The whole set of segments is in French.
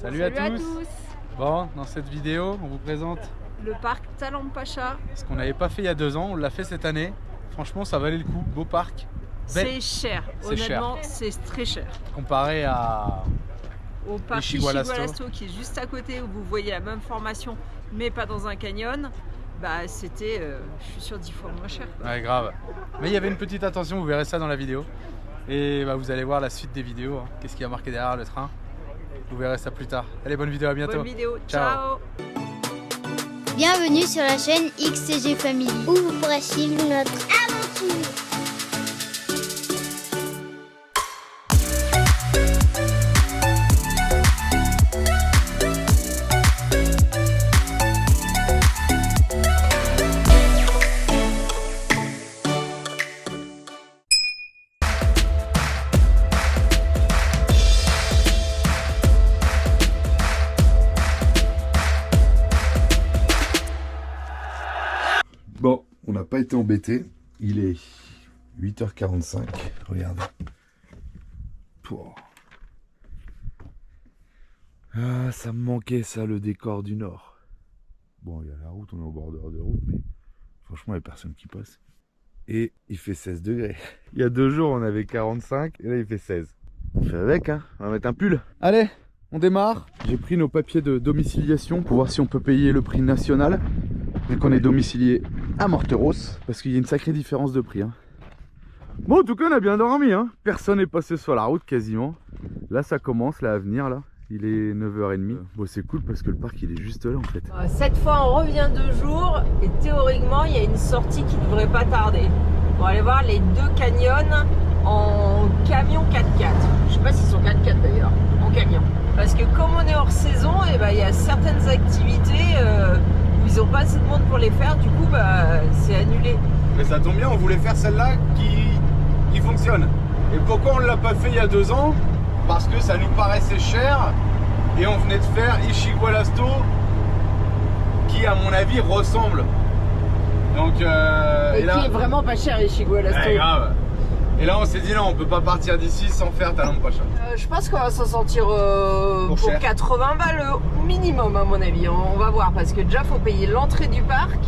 Salut à tous. Bon, dans cette vidéo, on vous présente le parc Talampasha. Ce qu'on n'avait pas fait il y a 2 ans, on l'a fait cette année. Franchement, ça valait le coup. Beau parc. C'est cher, honnêtement, c'est très cher. Comparé au parc Ishigualasto qui est juste à côté, où vous voyez la même formation, mais pas dans un canyon, bah c'était, je suis sûr, 10 fois moins cher, quoi. Ouais, grave. Mais il y avait une petite attention, vous verrez ça dans la vidéo. Et bah, vous allez voir la suite des vidéos. Hein. Qu'est-ce qui a marqué derrière le train? Vous verrez ça plus tard. Allez, bonne vidéo, à bientôt. Bonne vidéo, ciao. Bienvenue sur la chaîne XCG Family, où vous pourrez suivre notre aventure. Bon, on n'a pas été embêté. Il est 8h45. Regarde. Pouah. Ah, ça me manquait ça, le décor du Nord. Bon, il y a la route, on est au bord de route, mais franchement, il n'y a personne qui passe. Et il fait 16 degrés. Il y a 2 jours, on avait 45 et là, il fait 16. On fait avec, hein. On va mettre un pull. Allez, on démarre. J'ai pris nos papiers de domiciliation pour voir si on peut payer le prix national. Vu qu'on est domicilié à Morteros, parce qu'il y a une sacrée différence de prix. Hein. Bon, en tout cas, on a bien dormi. Hein. Personne n'est passé sur la route quasiment. Là, ça commence là, à venir. Là. Il est 9h30. Bon, c'est cool parce que le parc, il est juste là en fait. Cette fois, on revient 2 jours et théoriquement, il y a une sortie qui ne devrait pas tarder. On va aller voir les 2 canyons en camion 4x4. Je sais pas s'ils sont 4x4 d'ailleurs, en camion. Parce que comme on est hors saison, et ben, il y a certaines activités ils n'ont pas assez de monde pour les faire, du coup bah, c'est annulé. Mais ça tombe bien, on voulait faire celle-là qui fonctionne. Et pourquoi on ne l'a pas fait il y a 2 ans? Parce que ça nous paraissait cher et on venait de faire Ishigualasto qui à mon avis ressemble. Donc, et là, qui est vraiment pas cher Ishigualasto. Ouais, grave. Et là on s'est dit non, on peut pas partir d'ici sans faire Talampasha. Je pense qu'on va s'en sortir pour 80 balles minimum à mon avis. On va voir parce que déjà faut payer l'entrée du parc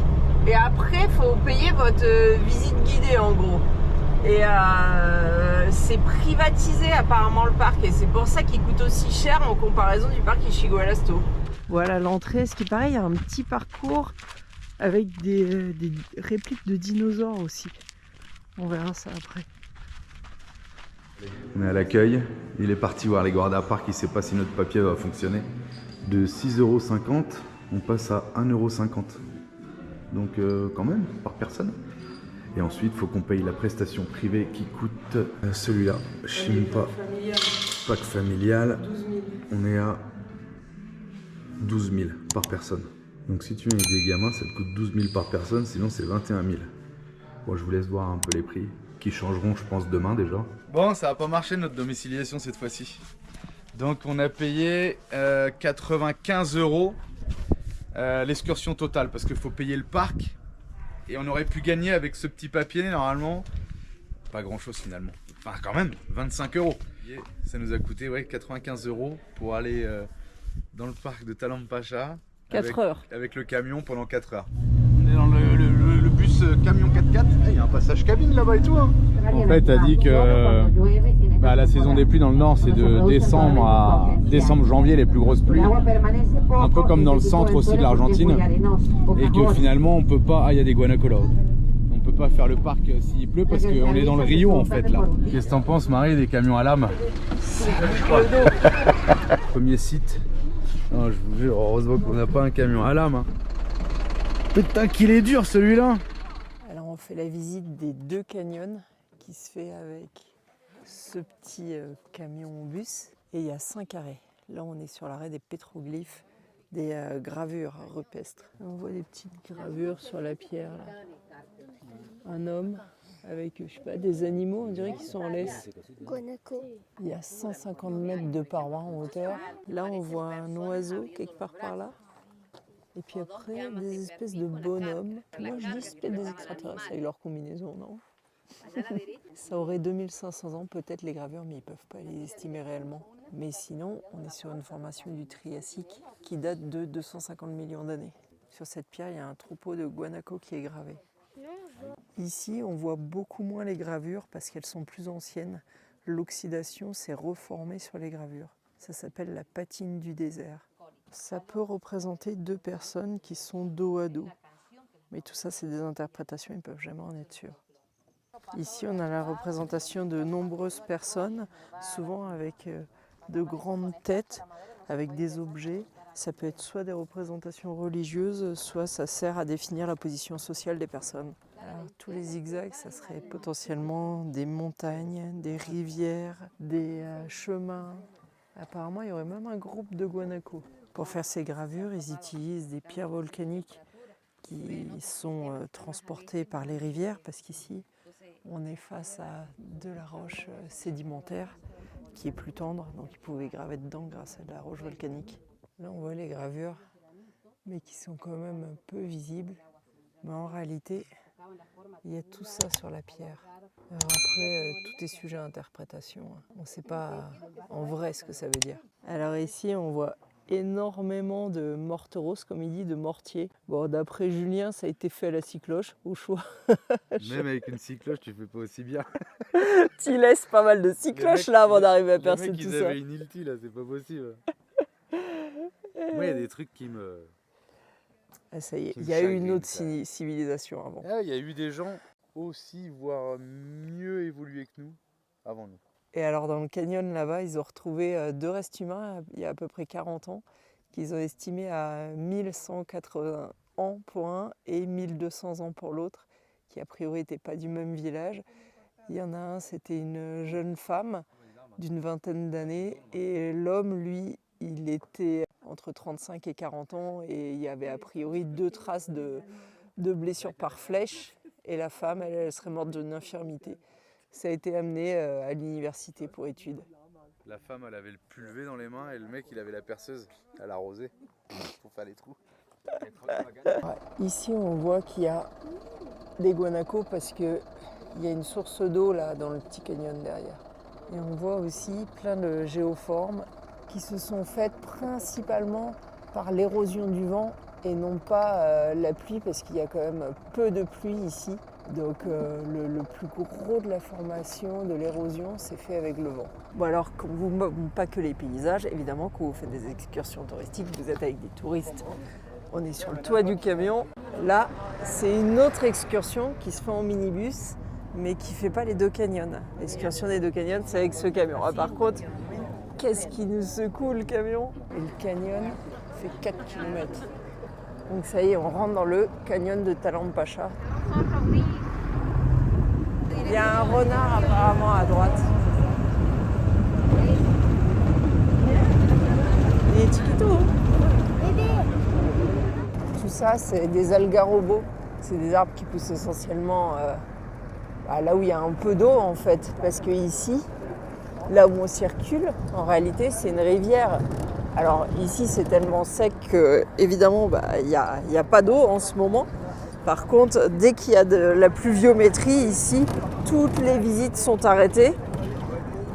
et après faut payer votre visite guidée en gros. Et c'est privatisé apparemment le parc et c'est pour ça qu'il coûte aussi cher en comparaison du parc Ishigualasto. Voilà l'entrée, ce qui paraît, il y a un petit parcours avec des répliques de dinosaures aussi. On verra ça après. On est à l'accueil, il est parti voir les guarda-parcs, il ne sait pas si notre papier va fonctionner. De 6,50 €, on passe à 1,50 €. Donc quand même, par personne. Et ensuite, il faut qu'on paye la prestation privée qui coûte celui-là. Shimpa, pack familial, on est à 12 000 par personne. Donc si tu viens avec des gamins, ça te coûte 12 000 par personne, sinon c'est 21 000. Bon, je vous laisse voir un peu les prix, qui changeront je pense demain déjà. Bon, ça n'a pas marché notre domiciliation cette fois-ci. Donc on a payé 95 € l'excursion totale parce qu'il faut payer le parc et on aurait pu gagner avec ce petit papier normalement. Pas grand chose finalement. Enfin quand même, 25 €. Ça nous a coûté 95 € pour aller dans le parc de Talampasha. 4 heures. Avec le camion pendant 4 heures. On est dans le bus camion 4x4. Il y a un passage cabine là-bas et tout. Hein. En fait, t'as dit que la saison des pluies dans le nord, c'est de décembre à janvier les plus grosses pluies. Un peu comme dans le centre aussi de l'Argentine. Et que finalement, on peut pas. Ah, il y a des guanacolas. On peut pas faire le parc s'il pleut parce qu'on est dans le Rio en fait là. Qu'est-ce que t'en penses, Marie, des camions à lame? Premier site. Non, je vous jure, heureusement qu'on n'a pas un camion à lame. Hein. Putain qu'il est dur celui-là. Alors on fait la visite des 2 canyons qui se fait avec ce petit camion bus et il y a 5 arrêts. Là on est sur l'arrêt des pétroglyphes, des gravures rupestres. On voit des petites gravures sur la pierre. Là. Un homme avec, je sais pas, des animaux, on dirait qu'ils sont en laisse. Il y a 150 mètres de parois en hauteur. Là, on voit un oiseau quelque part par là. Et puis après, des espèces de bonhommes. Moi, je dis c'est peut-être des extraterrestres avec leur combinaison, non? Ça aurait 2500 ans peut-être les gravures, mais ils ne peuvent pas les estimer réellement. Mais sinon, on est sur une formation du Triassique qui date de 250 millions d'années. Sur cette pierre, il y a un troupeau de guanacos qui est gravé. Ici, on voit beaucoup moins les gravures parce qu'elles sont plus anciennes. L'oxydation s'est reformée sur les gravures. Ça s'appelle la patine du désert. Ça peut représenter 2 personnes qui sont dos à dos. Mais tout ça, c'est des interprétations, ils ne peuvent jamais en être sûrs. Ici, on a la représentation de nombreuses personnes, souvent avec de grandes têtes, avec des objets. Ça peut être soit des représentations religieuses, soit ça sert à définir la position sociale des personnes. Alors, tous les zigzags, ça serait potentiellement des montagnes, des rivières, des chemins. Apparemment, il y aurait même un groupe de guanacos. Pour faire ces gravures, ils utilisent des pierres volcaniques qui sont transportées par les rivières, parce qu'ici, on est face à de la roche sédimentaire qui est plus tendre, donc ils pouvaient graver dedans grâce à de la roche volcanique. Là, on voit les gravures, mais qui sont quand même un peu visibles. Mais en réalité, il y a tout ça sur la pierre. Alors après, tout est sujet à interprétation. On ne sait pas en vrai ce que ça veut dire. Alors ici, on voit énormément de morteros, comme il dit, de mortier. Bon, d'après Julien, ça a été fait à la cycloche, au choix. Même avec une cycloche, tu fais pas aussi bien. Tu laisses pas mal de cycloches là avant d'arriver à percer tout ça. Les mecs, ils avaient une ulti là, c'est pas possible. Moi, il y a des trucs qui me... Ah, ça y est, il y a eu une autre civilisation avant. Ah, il y a eu des gens aussi, voire mieux évolués que nous, avant nous. Et alors dans le canyon là-bas, ils ont retrouvé 2 restes humains il y a à peu près 40 ans, qu'ils ont estimés à 1180 ans pour un et 1200 ans pour l'autre, qui a priori n'étaient pas du même village. Il y en a un, c'était une jeune femme d'une vingtaine d'années, et l'homme, lui, il était entre 35 et 40 ans, et il y avait a priori 2 traces de blessures par flèche, et la femme, elle serait morte d'une infirmité. Ça a été amené à l'université pour études. La femme, elle avait le pulvé dans les mains, et le mec, il avait la perceuse à l'arroser pour faire les trous. Ici, on voit qu'il y a des guanacos parce qu'il y a une source d'eau là dans le petit canyon derrière. Et on voit aussi plein de géoformes qui se sont faites principalement par l'érosion du vent et non pas la pluie, parce qu'il y a quand même peu de pluie ici. Donc le plus gros de la formation de l'érosion c'est fait avec le vent. Bon, alors quand vous ne pas que les paysages, évidemment quand vous faites des excursions touristiques, vous êtes avec des touristes. On est sur le toit du camion. Là, c'est une autre excursion qui se fait en minibus, mais qui ne fait pas les 2 canyons. L'excursion des 2 canyons, c'est avec ce camion. Ah, par contre, qu'est-ce qui nous secoue le camion? Et le canyon fait 4 km. Donc ça y est, on rentre dans le canyon de Talampasha. Il y a un renard apparemment à droite. Il est chiquito. Tout ça, c'est des algarobos. C'est des arbres qui poussent essentiellement là où il y a un peu d'eau en fait. Parce que ici, là où on circule, en réalité, c'est une rivière. Alors ici, c'est tellement sec que, évidemment, il n'y a pas d'eau en ce moment. Par contre, dès qu'il y a de la pluviométrie ici, toutes les visites sont arrêtées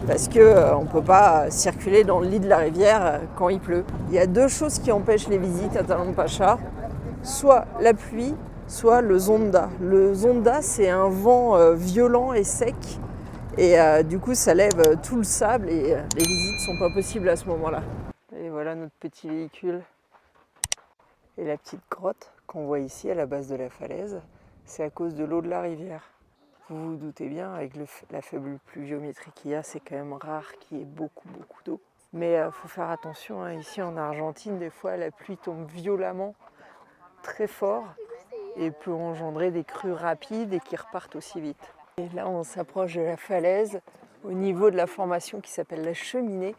parce qu'on ne peut pas circuler dans le lit de la rivière quand il pleut. Il y a 2 choses qui empêchent les visites à Talampasha, soit la pluie, soit le zonda. Le zonda, c'est un vent violent et sec, et du coup, ça lève tout le sable et les visites ne sont pas possibles à ce moment-là. Et voilà notre petit véhicule. Et la petite grotte qu'on voit ici à la base de la falaise, c'est à cause de l'eau de la rivière. Vous vous doutez bien, avec la faible pluviométrie qu'il y a, c'est quand même rare qu'il y ait beaucoup d'eau. Mais il faut faire attention, hein. Ici en Argentine, des fois la pluie tombe violemment, très fort, et peut engendrer des crues rapides et qui repartent aussi vite. Et là on s'approche de la falaise, au niveau de la formation qui s'appelle la cheminée,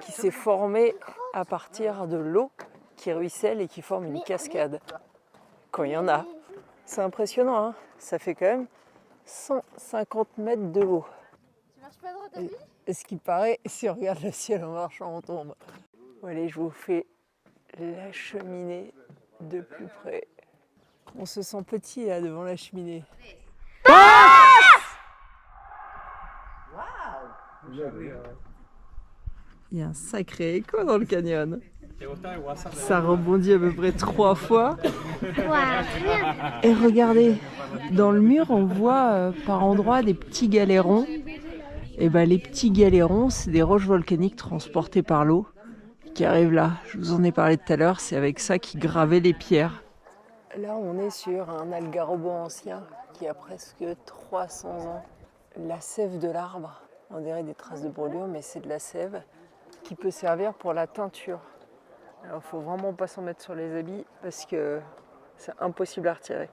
qui s'est formée à partir de l'eau qui ruisselle et qui forme une cascade. Quand il y en a. C'est impressionnant, hein. Ça fait quand même 150 mètres de haut. Tu marches pas droit à lui ? Et ce qui paraît, si on regarde le ciel en marchant, on tombe. Bon, allez, je vous fais la cheminée de plus près. On se sent petit là devant la cheminée. Il y a un sacré écho dans le canyon. Ça rebondit à peu près 3 fois. Et regardez, dans le mur, on voit par endroits des petits galérons. Et ben les petits galérons, c'est des roches volcaniques transportées par l'eau qui arrivent là. Je vous en ai parlé tout à l'heure, c'est avec ça qu'ils gravaient les pierres. Là, on est sur un algarobo ancien qui a presque 300 ans. La sève de l'arbre, on dirait des traces de brûlure, mais c'est de la sève qui peut servir pour la teinture. Alors, il faut vraiment pas s'en mettre sur les habits parce que c'est impossible à retirer.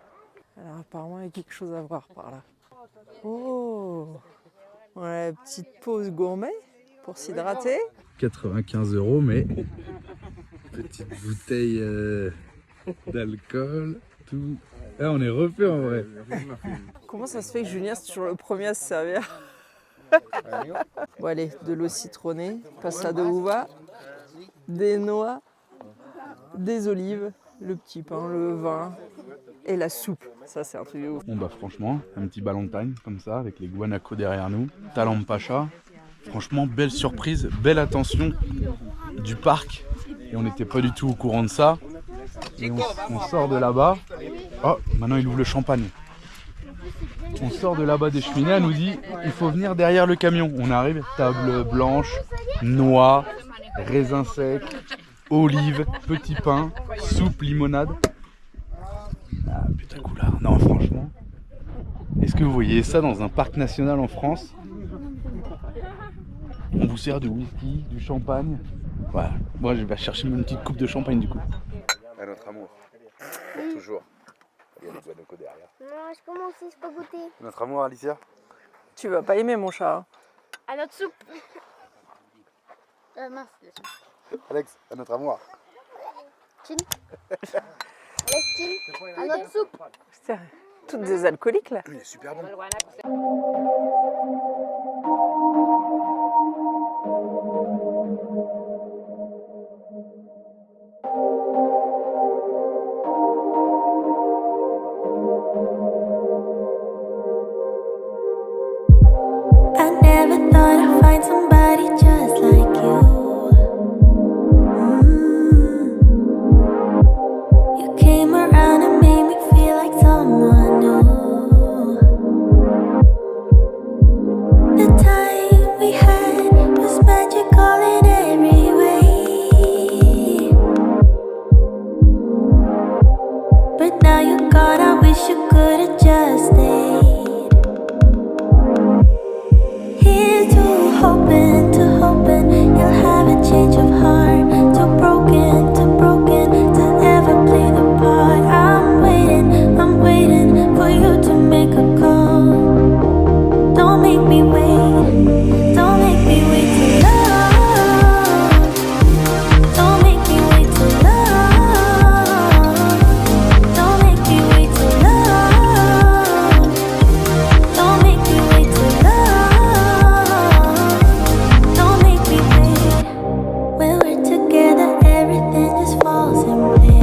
Alors, apparemment, il y a quelque chose à voir par là. Oh! Voilà la petite pause gourmet pour s'hydrater. 95 €, mais petite bouteille d'alcool, tout. Là, on est refait en vrai. Comment ça se fait que Julien, c'est toujours le premier à se servir? Bon, allez, de l'eau citronnée, passata uva, des noix, des olives, le petit pain, le vin et la soupe. Ça, c'est un truc de ouf. Bon bah franchement, un petit Ballantine comme ça avec les guanacos derrière nous, Talampacha. Franchement, belle surprise, belle attention du parc. Et on n'était pas du tout au courant de ça. Et on sort de là-bas. Oh, maintenant il ouvre le champagne. On sort de là-bas des cheminées, elle nous dit il faut venir derrière le camion. On arrive, table blanche, noix, raisins secs, olives, petit pain, soupe, limonade. Ah putain coulard, non franchement. Est-ce que vous voyez ça dans un parc national en France? On vous sert du whisky, du champagne. Voilà, moi je vais chercher une petite coupe de champagne du coup. À notre amour, pour toujours. Il y a les guanacos derrière. Non, je commence, je peux goûter. Notre amour Alicia. Tu vas pas aimer mon chat. À notre soupe. Ah mince, le soupe. Alex, à notre amour. Chin. Alex, chin. À notre soupe. C'est toutes des alcooliques là. Il est super bon. I never thought I'd find somebody just like you. You came around and made me feel like someone new. The time we had was magical in every way. But now you're gone, I wish you could have just stayed. Here's to hoping you'll have a change of heart. Too broken to ever play the part. I'm waiting for you to make a call. Don't make me wait, don't make me wait too long. Don't make me wait too long. Don't make me wait too long. Don't make me wait too long. Don't make me wait. When we're together, everything just falls in place.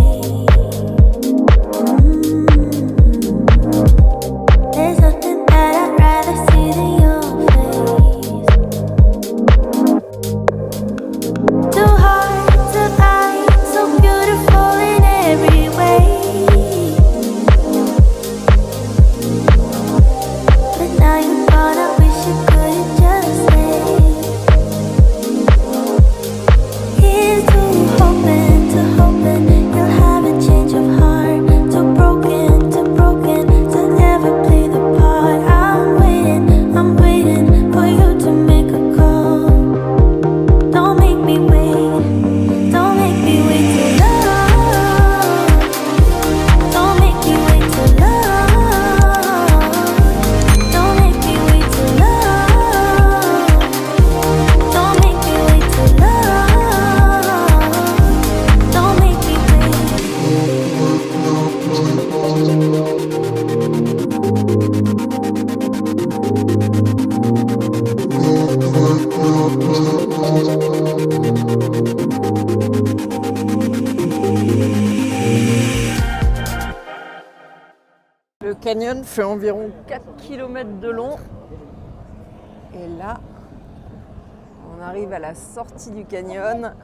There's nothing that I'd rather see than your face. Two hearts alive, so beautiful in every way. But now you're gone, I wish you could just stay. Here's to hoping you'll have a change of heart. Too broken to ever play the part. I'm waiting for you to make a call. Don't make me wait, don't make me wait too long. Don't make me wait too long. Don't make me wait too long. Don't make me wait too long. Don't make me Le canyon fait environ 4 km de long. Et là, on On arrive à la sortie du canyon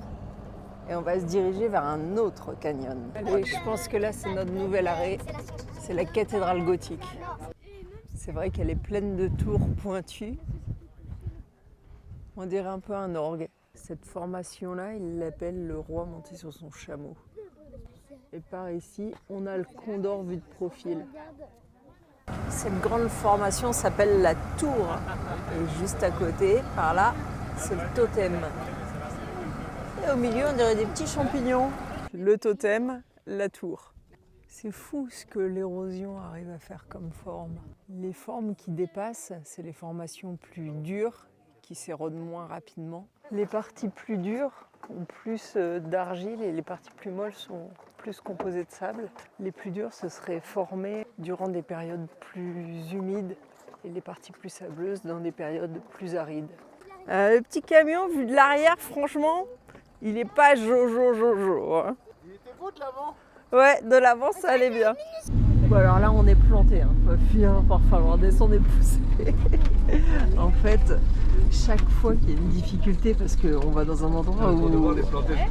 et on va se diriger vers un autre canyon. Et je pense que là, c'est notre nouvel arrêt. C'est la cathédrale gothique. C'est vrai qu'elle est pleine de tours pointues. On dirait un peu un orgue. Cette formation-là, il l'appelle le roi monté sur son chameau. Et par ici, on a le Condor vu de profil. Cette grande formation s'appelle la tour. Et juste à côté, par là, c'est le totem. Et au milieu, on dirait des petits champignons. Le totem, la tour. C'est fou ce que l'érosion arrive à faire comme forme. Les formes qui dépassent, c'est les formations plus dures, qui s'érodent moins rapidement. Les parties plus dures ont plus d'argile et les parties plus molles sont plus composées de sable. Les plus dures se seraient formées durant des périodes plus humides et les parties plus sableuses dans des périodes plus arides. Le petit camion, vu de l'arrière, franchement, il n'est pas jojo. Hein. Il était beau de l'avant. Ouais, de l'avant, ça allait bien. Bon, alors là, on est planté. Hein. Il va finir par falloir descendre et pousser. En fait, chaque fois qu'il y a une difficulté, parce qu'on va dans un endroit où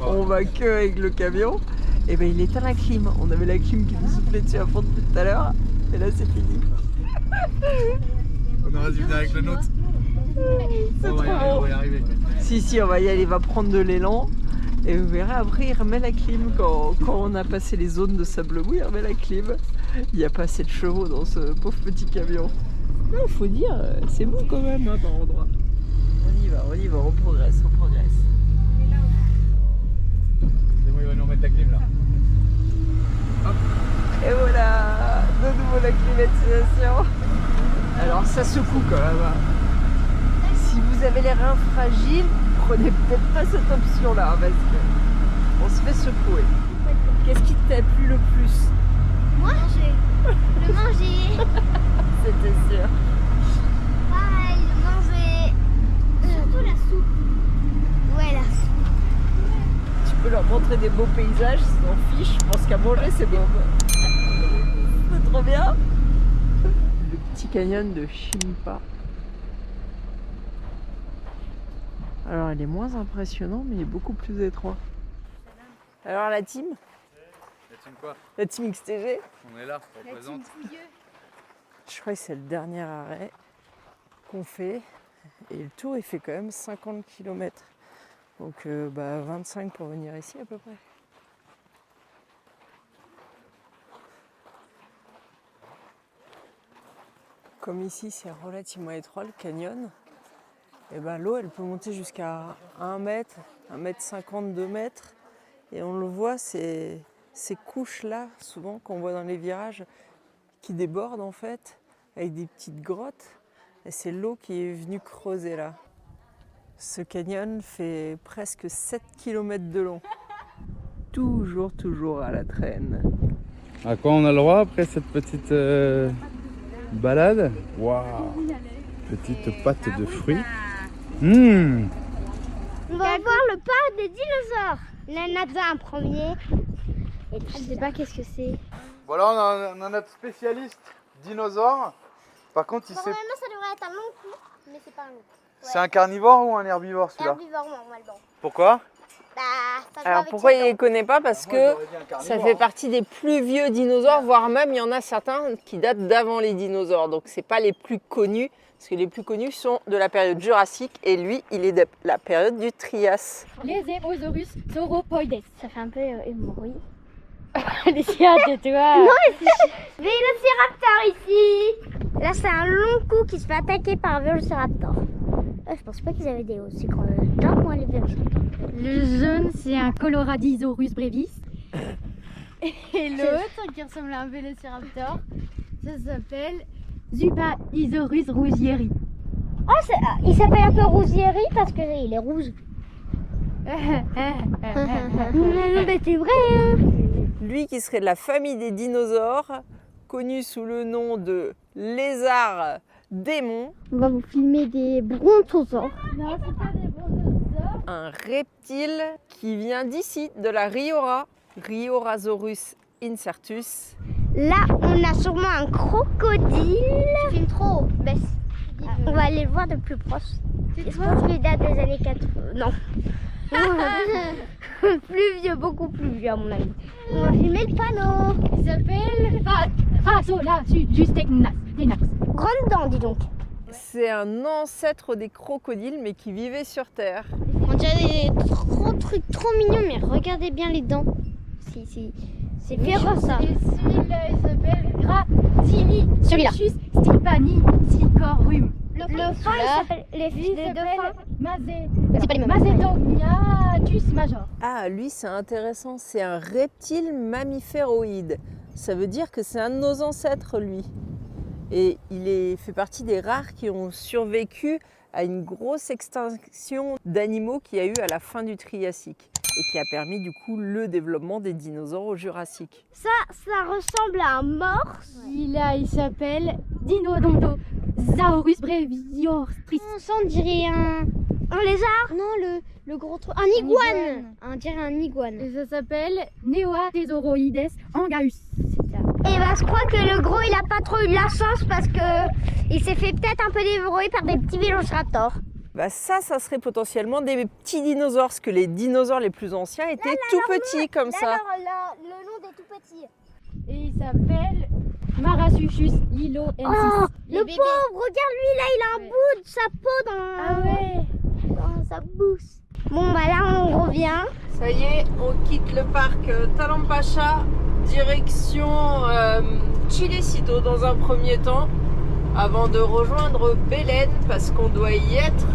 on va que avec le camion, et ben il éteint la clim. On avait la clim qui nous soufflait dessus à fond depuis tout à l'heure, et là c'est fini. On aurait dû venir avec le nôtre. C'est on trop va bon. y arriver. Si, on va y aller, il va prendre de l'élan. Et vous verrez, après, il remet la clim. Quand on a passé les zones de sable mou, il remet la clim. Il n'y a pas assez de chevaux dans ce pauvre petit camion. Il faut dire, c'est beau quand même hein, par endroit. On y va, on progresse. C'est bon, il va nous remettre la clim là. Hop. Et voilà, de nouveau la climatisation. Alors ça secoue quand même. Hein. Si vous avez les reins fragiles, prenez peut-être pas cette option-là parce qu'on se fait secouer. Qu'est-ce qui t'a plu le plus? Manger. Le manger. C'était sûr. Pareil, le manger. Surtout la soupe. Ouais, la soupe. Tu peux leur montrer des beaux paysages, ils s'en fichent. Je pense qu'à manger, c'est bon. C'est trop bien. Le petit canyon de Shimpa. Alors, il est moins impressionnant, mais il est beaucoup plus étroit. Alors, la team? La team quoi? La team XTG? On est là, on représente. Je crois que c'est le dernier arrêt qu'on fait. Et le tour, il fait quand même 50 km. Donc, 25 pour venir ici à peu près. Comme ici, c'est relativement étroit le canyon. Et ben, l'eau, elle peut monter jusqu'à 1 mètre, 1 mètre 50, 2 mètres. Et on le voit, ces couches-là, souvent qu'on voit dans les virages, qui débordent en fait, avec des petites grottes. Et c'est l'eau qui est venue creuser là. Ce canyon fait presque 7 km de long. Toujours à la traîne. À quoi on a le droit après cette petite balade? Waouh! Petite pâte de fruits. On va voir le parc des dinosaures. Il y en a déjà un premier. Et je sais pas qu'est-ce que c'est. Voilà, on a notre spécialiste dinosaure. Par contre, Normalement, ça devrait être un long cou, mais c'est pas un long. c'est un carnivore ou un herbivore celui-là? Herbivore normalement. Pourquoi? Bah, ça doit Alors avec pourquoi ses il ne les dents. connaît pas? Parce que ça fait partie des plus vieux dinosaures, voire même il y en a certains qui datent d'avant les dinosaures. Donc c'est pas les plus connus, parce que les plus connus sont de la période Jurassique et lui, il est de la période du Trias. Les Hérosaurus sauropoides. Ça fait un peu bruit. Les chiens de toi. Vélociraptor ici. Là, c'est un long cou qui se fait attaquer par un vélociraptor. Je pense pas qu'ils avaient des aussi grands dents, moi, les vélociraptors. Le jaune, c'est un Coloradisaurus brevis. Et l'autre, qui ressemble à un vélociraptor, ça s'appelle Zupaisaurus rougieri. Il s'appelle un peu Rousieri parce qu'il est rouge. Mais c'est vrai, hein. Lui qui serait de la famille des dinosaures, connu sous le nom de lézard démon, On va vous filmer des brontosaures. Non, c'est pas des brontosaures. un reptile qui vient d'ici, de la Riora, Riorasaurus incertus. Là, on a sûrement un crocodile. Tu filmes trop, baisse. On va aller le voir de plus proche. Je pense qu'il date des années 80. Non. Plus vieux, beaucoup plus vieux à mon avis. On va filmer le panneau. Il s'appelle Fasola Justegnas. Grande dent, dis donc. C'est un ancêtre des crocodiles, mais qui vivait sur Terre. On dirait des trucs trop mignons, mais regardez bien les dents. C'est féroce ça. Et celui-là, il s'appelle Gratini. Celui-là. Stipani Sicorum. Le fin, il s'appelle les deux fins. C'est pas les mêmes. Macedoniatus major. Ah, lui, c'est intéressant. C'est un reptile mammiféroïde. Ça veut dire que c'est un de nos ancêtres, lui. Et fait partie des rares qui ont survécu à une grosse extinction d'animaux qu'il y a eu à la fin du Triassique et qui a permis du coup le développement des dinosaures au Jurassique. Ça ressemble à un morse. Celui-là, il s'appelle Dinodontosaurus breviostris. Ça, on dirait un lézard. Non, le gros truc. Un iguane. On dirait un iguane. Et ça s'appelle Neothesauroides angaus. Et bah, je crois que le gros, il a pas trop eu de la chance parce que il s'est fait peut-être un peu dévorer par des petits vélociraptors. Bah ça serait potentiellement des petits dinosaures, parce que les dinosaures les plus anciens étaient tout petits comme ça. Alors, le nom des tout petits. Et il s'appelle Marasuchus liloensis. Oh, le pauvre, regarde lui là, il a un bout de sa peau dans sa bouche. Bon bah là on revient. Ça y est, on quitte le parc Talampacha, direction Chilecito dans un premier temps, avant de rejoindre Belén parce qu'on doit y être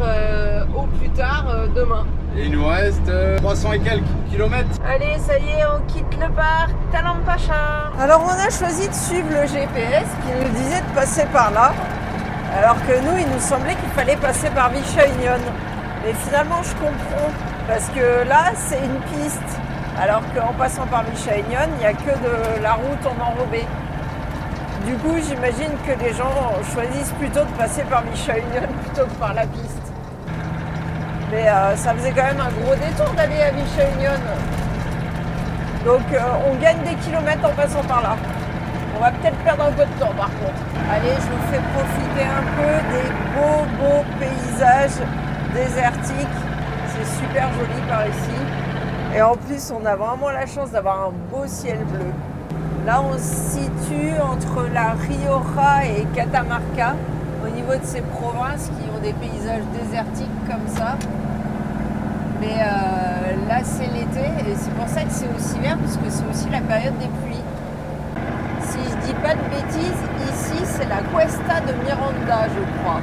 au plus tard demain. Et il nous reste 300 et quelques kilomètres. Allez, ça y est, on quitte le parc Talampacha. Alors on a choisi de suivre le GPS qui nous disait de passer par là, alors que nous, il nous semblait qu'il fallait passer par Vicha-Union. Mais finalement, je comprends, parce que là, c'est une piste, alors qu'en passant par Vicha-Union, il n'y a que de la route en enrobé. Du coup, j'imagine que les gens choisissent plutôt de passer par Vicha-Union plutôt que par la piste. Mais ça faisait quand même un gros détour d'aller à Vicha-Union. Donc on gagne des kilomètres en passant par là. On va peut-être perdre un peu de temps par contre. Allez, je vous fais profiter un peu des beaux paysages désertiques. C'est super joli par ici. Et en plus, on a vraiment la chance d'avoir un beau ciel bleu. Là, on se situe entre la Rioja et Catamarca, au niveau de ces provinces qui ont des paysages désertiques comme ça. Mais là, c'est l'été et c'est pour ça que c'est aussi vert, parce que c'est aussi la période des pluies. Si je dis pas de bêtises, ici, c'est la Cuesta de Miranda, je crois.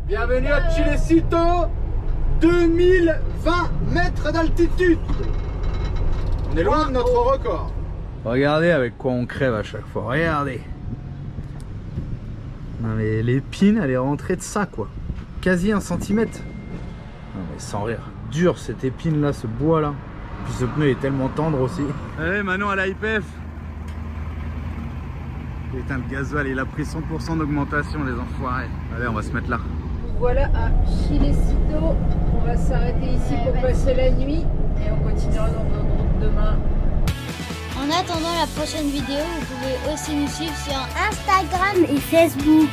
Bienvenue à Chilecito, 2020 mètres d'altitude. On est loin de notre record. Regardez avec quoi on crève à chaque fois, regardez. Non mais l'épine elle est rentrée de ça quoi. Quasi 1 centimètre. Non mais sans rire. Dur cette épine là, ce bois là. Puis ce pneu est tellement tendre aussi. Allez Manon à l'IPF. Putain le gasoil il a pris 100% d'augmentation les enfoirés. Allez on va se mettre là. Voilà à Chilecito. On va s'arrêter ici pour passer la nuit et on continuera dans notre route demain. En attendant la prochaine vidéo, vous pouvez aussi nous suivre sur Instagram et Facebook.